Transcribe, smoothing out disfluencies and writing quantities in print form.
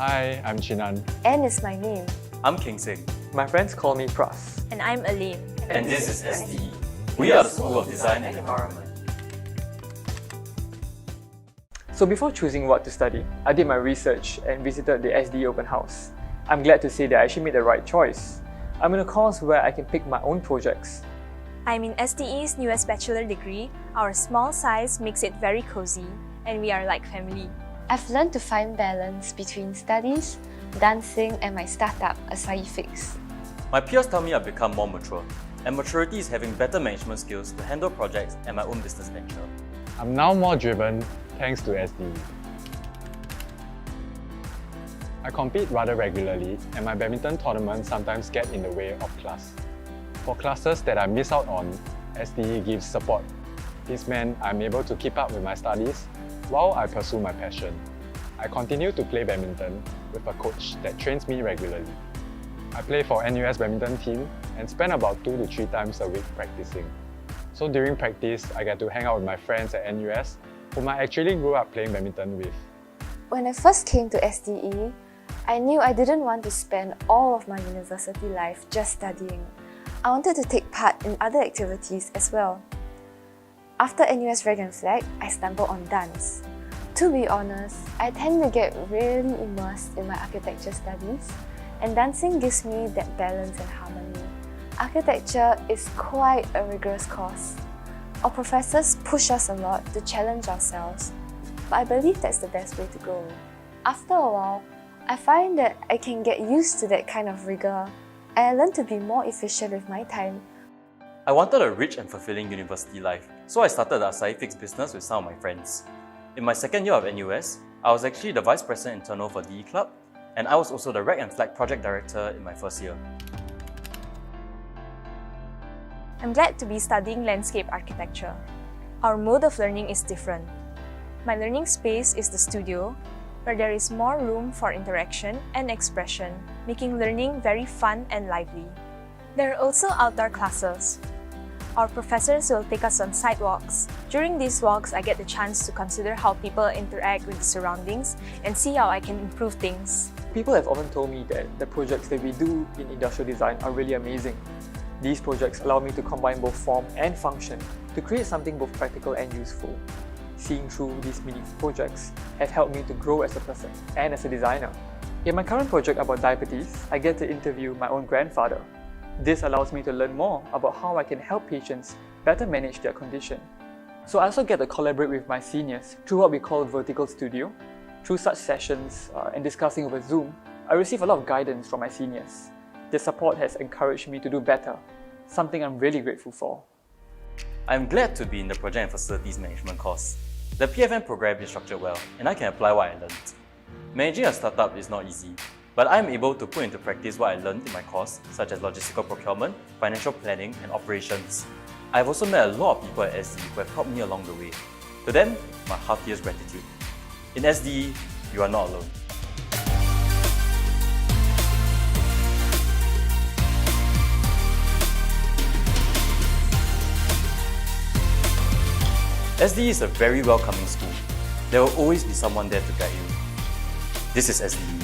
Hi, I'm Chinan. N is my name. I'm King Sing. My friends call me Pras. And I'm Aline. And this is SDE. We are the School of Design and Environment. So before choosing what to study, I did my research and visited the SDE open house. I'm glad to say that I actually made the right choice. I'm in a course where I can pick my own projects. I'm in SDE's newest bachelor degree. Our small size makes it very cozy, and we are like family. I've learned to find balance between studies, dancing, and my startup, Acai Fix. My peers tell me I've become more mature, and maturity is having better management skills to handle projects and my own business venture. I'm now more driven thanks to SDE. I compete rather regularly, and my badminton tournaments sometimes get in the way of class. For classes that I miss out on, SDE gives support. This meant I'm able to keep up with my studies while I pursue my passion. I continue to play badminton with a coach that trains me regularly. I play for NUS badminton team and spend about 2 to 3 times a week practicing. So during practice, I get to hang out with my friends at NUS, whom I actually grew up playing badminton with. When I first came to SDE, I knew I didn't want to spend all of my university life just studying. I wanted to take part in other activities as well. After NUS Rag and Flag, I stumbled on dance. To be honest, I tend to get really immersed in my architecture studies, and dancing gives me that balance and harmony. Architecture is quite a rigorous course. Our professors push us a lot to challenge ourselves, but I believe that's the best way to go. After a while, I find that I can get used to that kind of rigor, and I learn to be more efficient with my time. I wanted a rich and fulfilling university life, so I started the Acai Fix business with some of my friends. In my second year of NUS, I was actually the Vice President Internal for DE Club, and I was also the Rag and Flag Project Director in my first year. I'm glad to be studying landscape architecture. Our mode of learning is different. My learning space is the studio, where there is more room for interaction and expression, making learning very fun and lively. There are also outdoor classes. Our professors will take us on sidewalks. During these walks, I get the chance to consider how people interact with the surroundings and see how I can improve things. People have often told me that the projects that we do in industrial design are really amazing. These projects allow me to combine both form and function to create something both practical and useful. Seeing through these meaningful projects have helped me to grow as a person and as a designer. In my current project about diabetes, I get to interview my own grandfather. This allows me to learn more about how I can help patients better manage their condition. So I also get to collaborate with my seniors through what we call Vertical Studio. Through such sessions and discussing over Zoom, I receive a lot of guidance from my seniors. Their support has encouraged me to do better, something I'm really grateful for. I'm glad to be in the Project and Facilities Management course. The PFM program is structured well, and I can apply what I learned. Managing a startup is not easy, but I'm able to put into practice what I learned in my course, such as logistical procurement, financial planning, and operations. I've also met a lot of people at SDE who have helped me along the way. To them, my heartiest gratitude. In SDE, you are not alone. SDE is a very welcoming school. There will always be someone there to guide you. This is SDE.